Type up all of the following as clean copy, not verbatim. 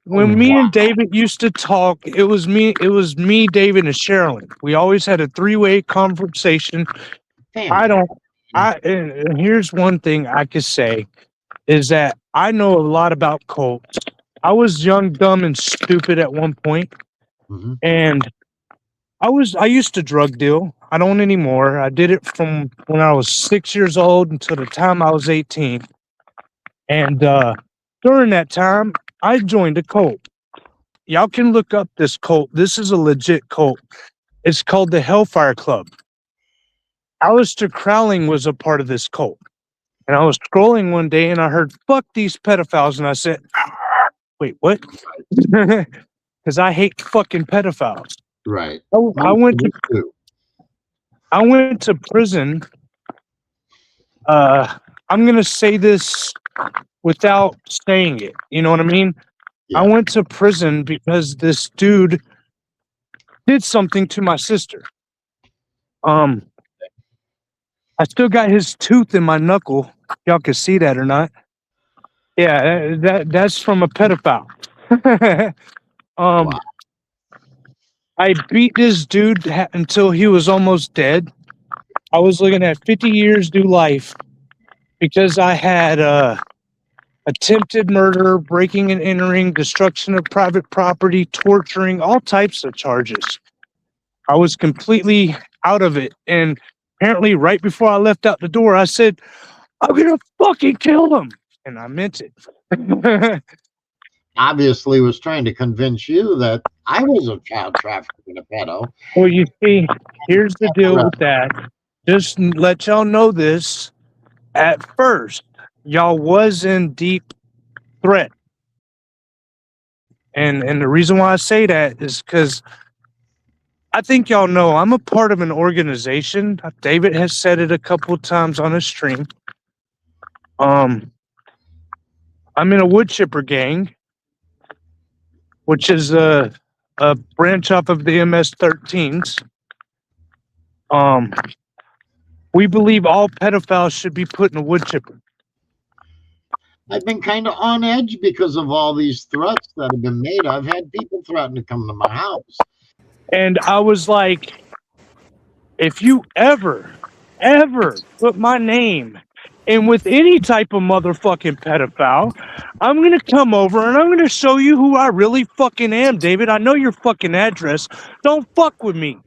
when me and David used to talk, it was me, David, and Sherilyn. We always had a three-way conversation. I don't and here's one thing I could say is that I know a lot about cults. I was young, dumb, and stupid at one point, and I used to drug deal. I don't anymore. I did it from when I was 6 years old until the time I was 18. And during that time, I joined a cult. Y'all can look up this cult. This is a legit cult. It's called the Hellfire Club. Alistair Crowling was a part of this cult. And I was scrolling one day and I heard, fuck these pedophiles. And I said, wait, what? Because I hate fucking pedophiles. Right. I went to prison. I'm going to say this without saying it. You know what I mean? Yeah. I went to prison because this dude did something to my sister. I still got his tooth in my knuckle. Y'all can see that or not. Yeah, that's from a pedophile. Wow. I beat this dude until he was almost dead. I was looking at 50 years to life because I had attempted murder, breaking and entering, destruction of private property, torturing, all types of charges. I was completely out of it. And apparently right before I left out the door, I said, I'm going to fucking kill him. And I meant it. Obviously was trying to convince you that I was a child trafficker and a pedo. Well, you see, here's the deal with that. Just let y'all know this. At first, y'all was in deep threat. And the reason why I say that is because I think y'all know I'm a part of an organization. David has said it a couple of times on his stream. I'm in a wood chipper gang, which is a branch off of the MS-13s. We believe all pedophiles should be put in a wood chipper. I've been kind of on edge because of all these threats that have been made. I've had people threaten to come to my house. And I was like, if you ever put my name in with any type of motherfucking pedophile, I'm going to come over and I'm going to show you who I really fucking am, David. I know your fucking address. Don't fuck with me.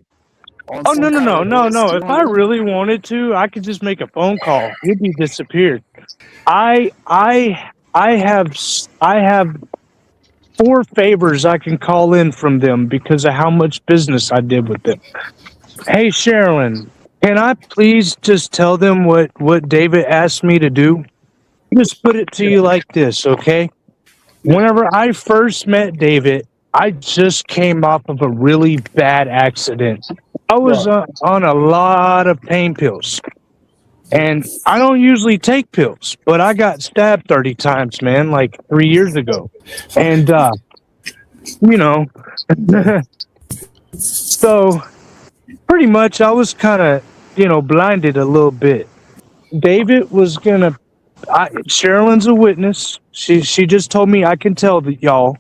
Oh, no. If I really wanted to, I could just make a phone call. You'd be disappeared. I have 4 favors I can call in from them because of how much business I did with them. Hey, Sherilyn, can I please just tell them what David asked me to do? Just put it to you like this, okay? Whenever I first met David, I just came off of a really bad accident. I was on a lot of pain pills. And I don't usually take pills, but I got stabbed 30 times, man, like 3 years ago. And, so pretty much I was kind of, blinded a little bit. David was going to, Sherilyn's a witness. She just told me I can tell y'all.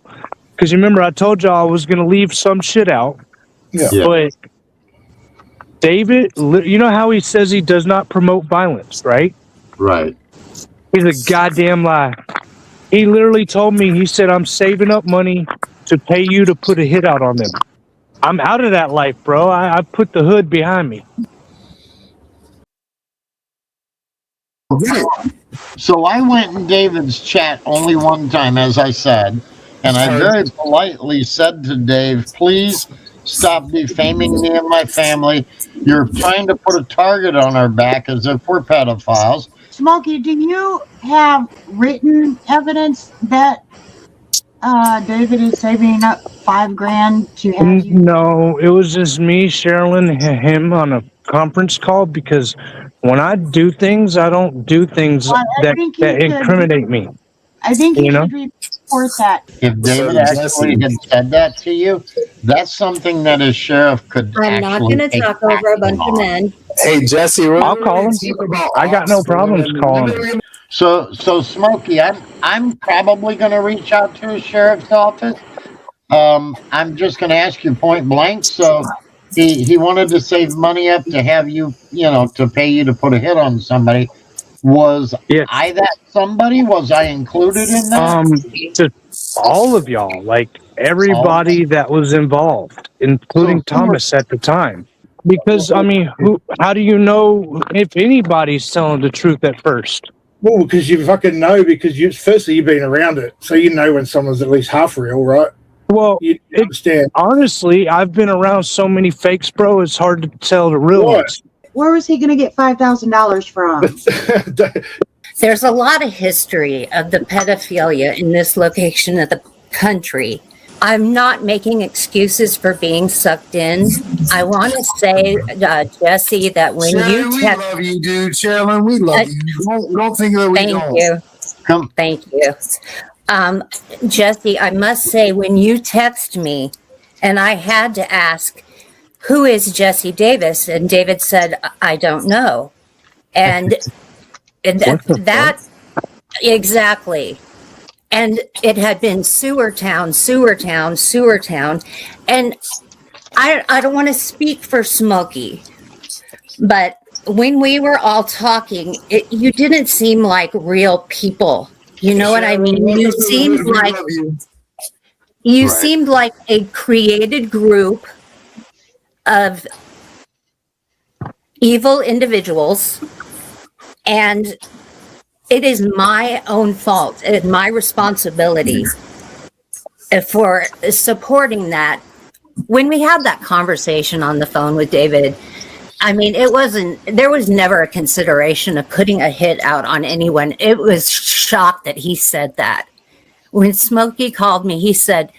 Because remember, I told y'all I was going to leave some shit out. Yeah. But David, you know how he says he does not promote violence, right? Right. He's a goddamn lie. He literally told me, he said, I'm saving up money to pay you to put a hit out on them. I'm out of that life, bro. I put the hood behind me. So I went in David's chat only one time, as I said, and I very politely said to Dave, please stop defaming me and my family. You're trying to put a target on our back as if we're pedophiles. Smokey, do you have written evidence that David is saving up $5,000 to have you? No, it was just me, Sherilyn, and him on a conference call because when I do things, I don't do things that incriminate me. I think you should report that. If David actually had said that to you, that's something that a sheriff could I'm not going to talk over a bunch of men. Hey, Jesse, I'll call him. I got no problems calling him. So Smokey, I'm probably going to reach out to a sheriff's office. I'm just going to ask you point blank. So he wanted to save money up to have you, to pay you to put a hit on somebody. Was Yes. I that somebody? Was I included in that? Just all of y'all, like everybody that was involved, including Thomas at the time. Because I mean, how do you know if anybody's telling the truth at first? Well, because you fucking know, because firstly you've been around it, so you know when someone's at least half real, right? Well, You understand. Honestly, I've been around so many fakes, bro. It's hard to tell the real ones. Where was he going to get $5,000 from? There's a lot of history of the pedophilia in this location of the country. I'm not making excuses for being sucked in. I want to say, Jesse, that when Sharon, we love you, dude. Sherilyn, we love you. Don't think that we don't. Thank you. Jesse, I must say, when you text me, and I had to ask, who is Jesse Davis? And David said, I don't know. And that exactly. And it had been sewer town. And I don't want to speak for Smokey, but when we were all talking, you didn't seem like real people. You know what I mean? You seemed like a created group of evil individuals, and it is my own fault. It is my responsibility for supporting that. When we had that conversation on the phone with David, I mean, there was never a consideration of putting a hit out on anyone. It was shocked that he said that. When Smokey called me, he said,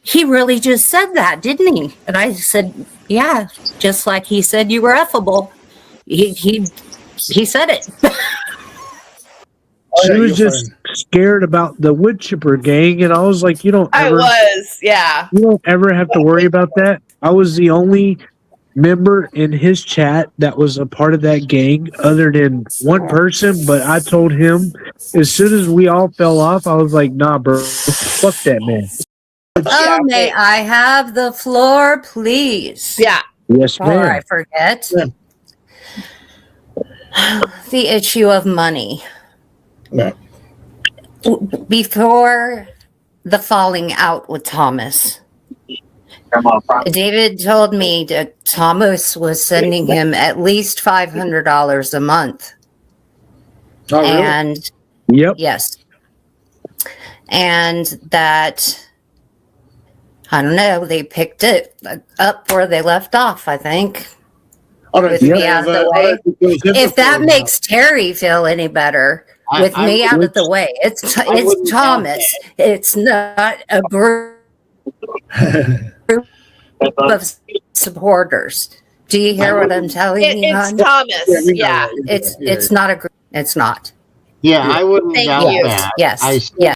he really just said that, didn't he? And I said, yeah, just like he said you were effable. He said it. She was just scared about the wood chipper gang, and I was like, you don't ever have to worry about that. I was the only member in his chat that was a part of that gang other than one person, but I told him as soon as we all fell off, I was like, nah, bro, fuck that man. Oh, may I have the floor, please? Yeah. Yes, ma'am. Before I forget. The issue of money. No. Before the falling out with Thomas, David told me that Thomas was sending him at least $500 a month. Oh, really? And yes. And that, I don't know, they picked it up where they left off, I think. With me out of the way. If that makes Terry feel any better, with me out of the way. It's Thomas. It's not a group of supporters. Do you hear what I'm telling you? It's Thomas. Yeah. It's not a group. It's not. Yeah, I wouldn't doubt that. Yes.